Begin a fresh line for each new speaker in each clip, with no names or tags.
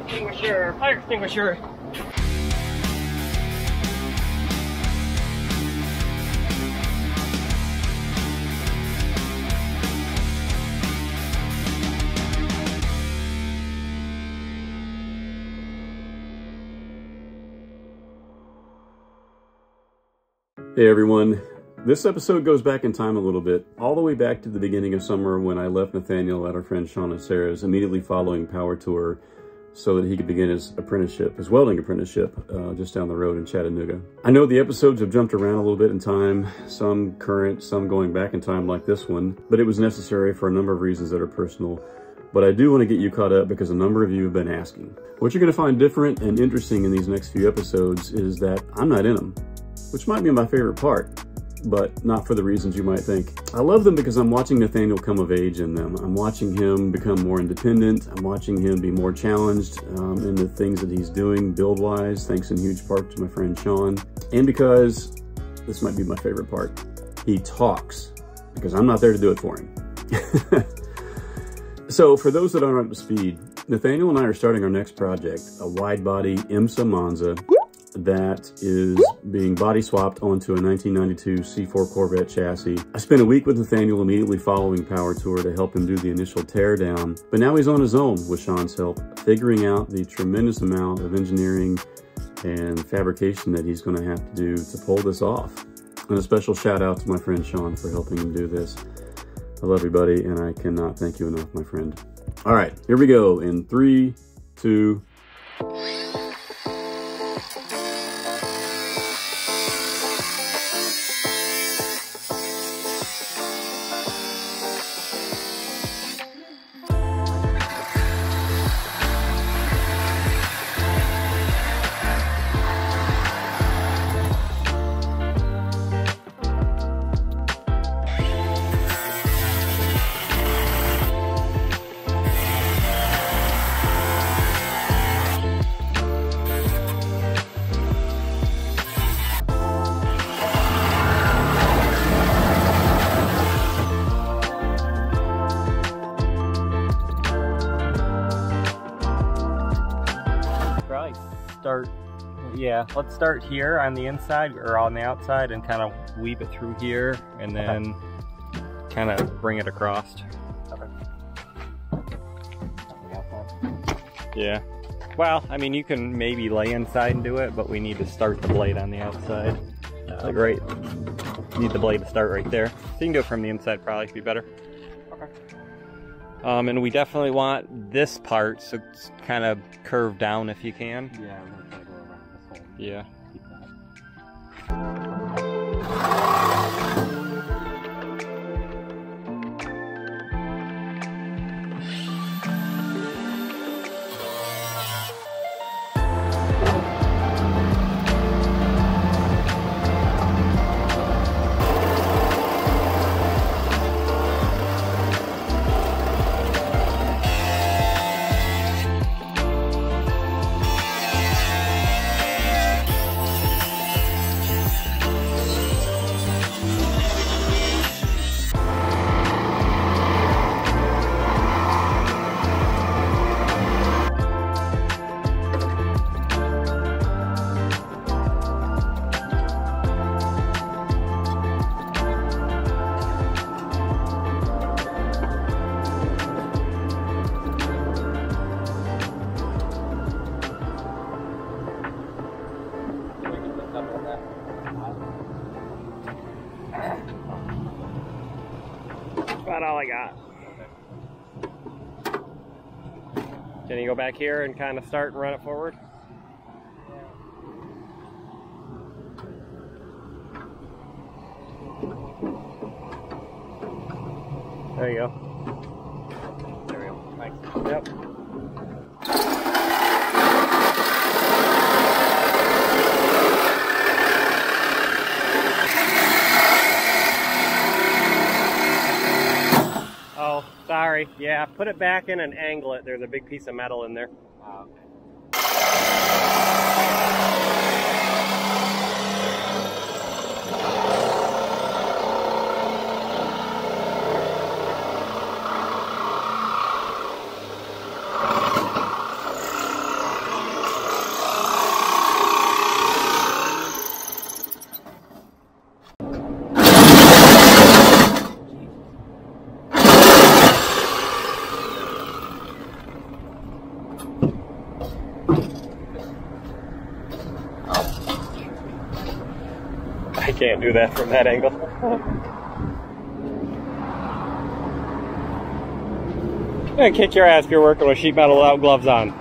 extinguisher, fire extinguisher.
Hey everyone, this episode goes back in time a little bit, all the way back to the beginning of summer when I left Nathaniel at our friend Sean and Sarah's immediately following Power Tour so that he could begin his apprenticeship, his welding apprenticeship, just down the road in Chattanooga. I know the episodes have jumped around a little bit in time, some current, some going back in time like this one, but it was necessary for a number of reasons that are personal. But I do want to get you caught up because a number of you have been asking. What you're going to find different and interesting in these next few episodes is that I'm not in them, which might be my favorite part, but not for the reasons you might think. I love them because I'm watching Nathaniel come of age in them. I'm watching him become more independent. I'm watching him be more challenged in the things that he's doing build-wise, thanks in huge part to my friend Sean. And because, this might be my favorite part, he talks, because I'm not there to do it for him. So for those that aren't up to speed, Nathaniel and I are starting our next project, a wide-body IMSA Monza that is being body swapped onto a 1992 C4 Corvette chassis. I spent a week with Nathaniel immediately following Power Tour to help him do the initial tear down, but now he's on his own with Sean's help, figuring out the tremendous amount of engineering and fabrication that he's going to have to do to pull this off. And a special shout out to my friend Sean for helping him do this. I love you, buddy, and I cannot thank you enough, my friend. All right, here we go in 3, 2,
let's start here on the inside or on the outside and kind of weave it through here and then kind of bring it across. Yeah. Well, I mean, you can maybe lay inside and do it, but we need to start the blade on the outside. Like right, need the blade to start right there. So you can do it from the inside, probably be better. Okay. And we definitely want this part, so it's kind of curved down if you can.
Yeah, I'm gonna try to go around this hole.
Yeah.
Keep that.
About all I got. Okay. Can you go back here and kind of start and run it forward? There you go. There we go. Thanks. Yep. Oh, sorry. Yeah, put it back in and angle it. There's a big piece of metal in there.
Okay.
I can't do that from that angle. You're gonna kick your ass if you're working with sheet metal without gloves on.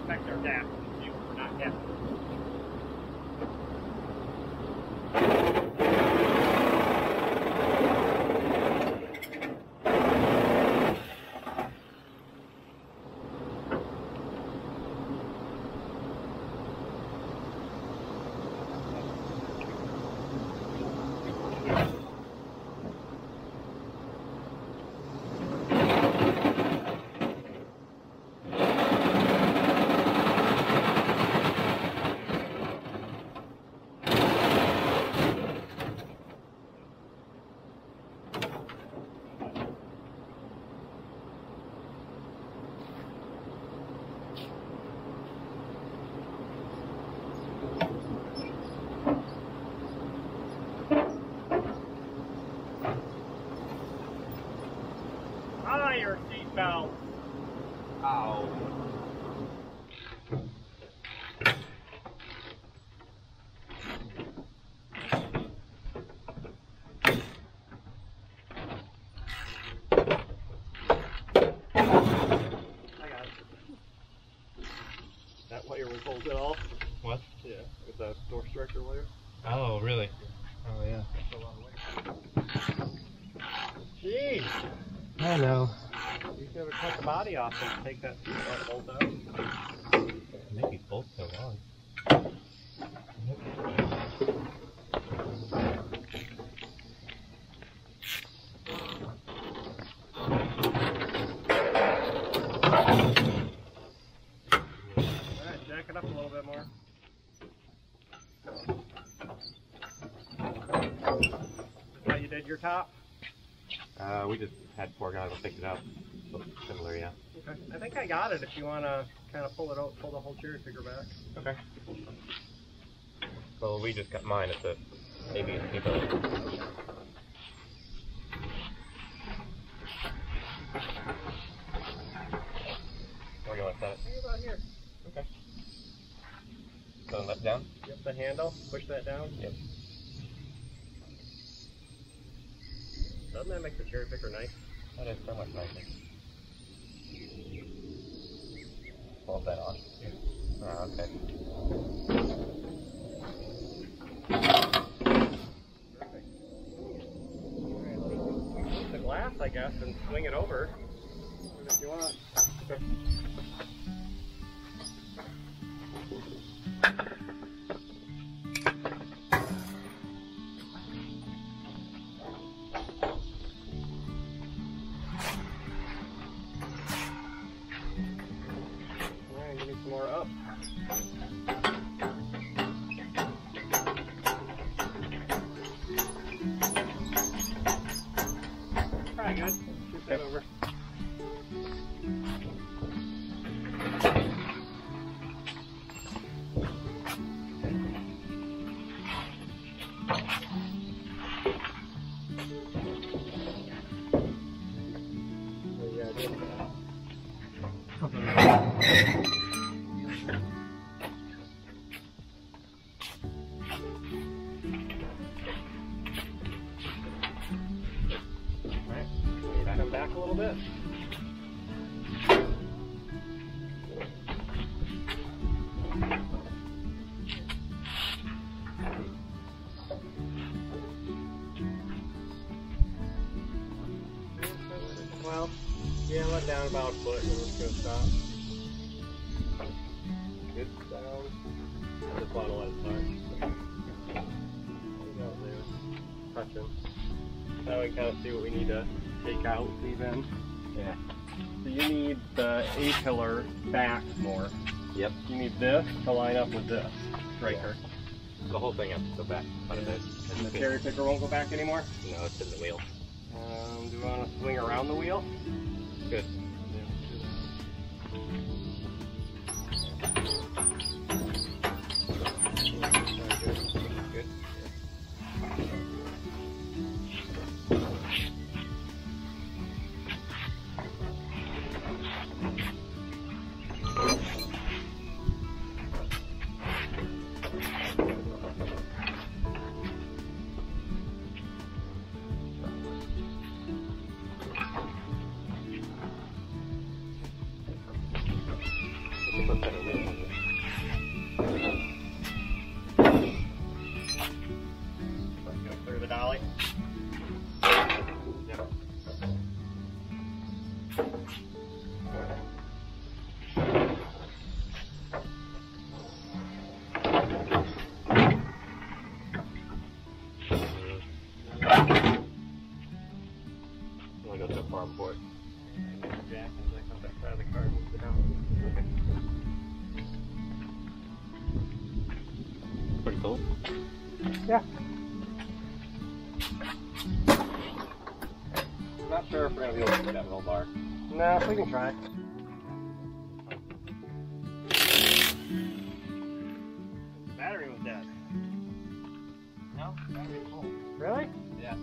Our gap. We're not getting. Your seatbelt. Ow. That wire was bolted off.
What?
Yeah, with the door striker wire.
Oh, really? Oh, yeah.
That's a lot of weight. Jeez.
I know.
You could have cut the body off and take that seatbelt bolt out.
Maybe both so long.
top?
We just had 4 guys pick it up. So similar, yeah.
Okay. I think I got it if you want to kind of pull it out, pull the whole cherry picker back.
Okay. Well, we just got mine at the maybe people. Where do you want to set it?
Think about here.
Okay. So left down?
Yep, the handle. Push that down.
Yep.
Doesn't that make the cherry picker nice?
That is so much nicer. Pull that off. Yeah. Ah, okay.
Perfect. Alright, let's use the glass, I guess, and swing it over. If you want.
Okay.
Alright, give me some more up. Probably good. Shoot that over. Come back a little bit. Well, yeah, let down about a foot and we're just going to stop. Good down. I just want to let it start. Out there. Touching. Now we can kind of see what we need to take out even.
Yeah.
So you need the A-pillar back more.
Yep.
You need this to line up with this striker.
The whole thing has to go back quite a bit.
And the cherry picker won't go back anymore?
No, it's in the wheel.
Do we want to swing around the wheel?
Good. Good. Put better wheel on it.
Go through the dolly.
Yep. You want to go so far before it?
Jack, as I come back out of the car, move it out.
Okay. Pretty cool.
Yeah. Not sure if we're going to be able to get that middle bar. No, we can try. The battery was dead.
No, battery full.
Really?
Yeah.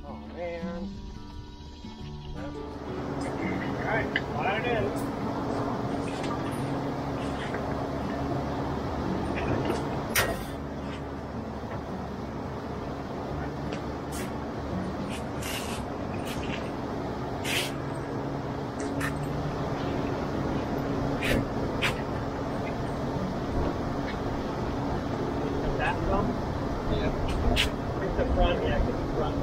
Oh man. Alright, slide it in. That some?
Yeah.
Pick the front, yeah, get the front.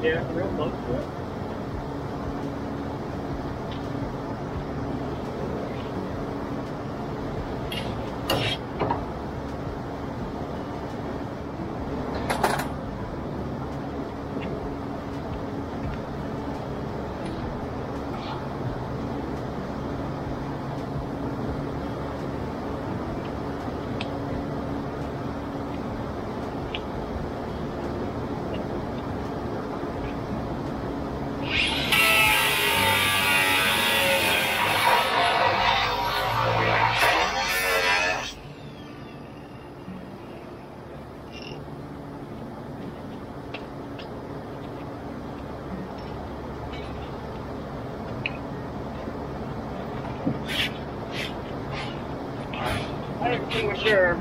Yeah, real close to it.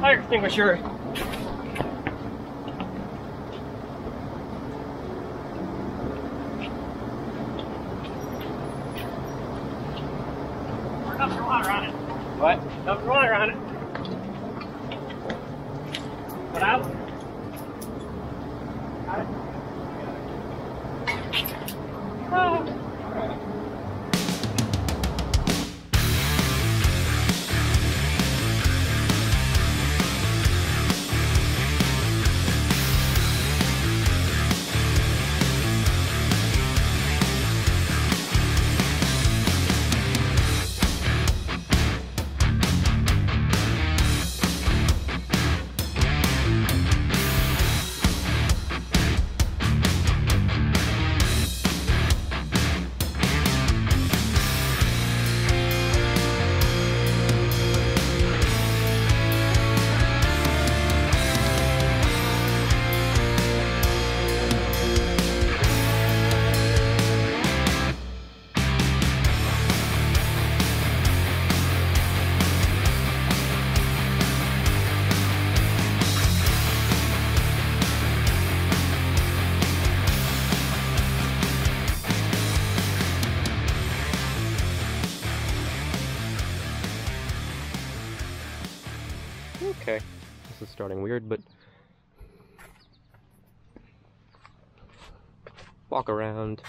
Fire extinguisher. Dump some water on it. What? Dump some water on it. What out? Got it? Oh. Okay, this is starting weird, but walk around.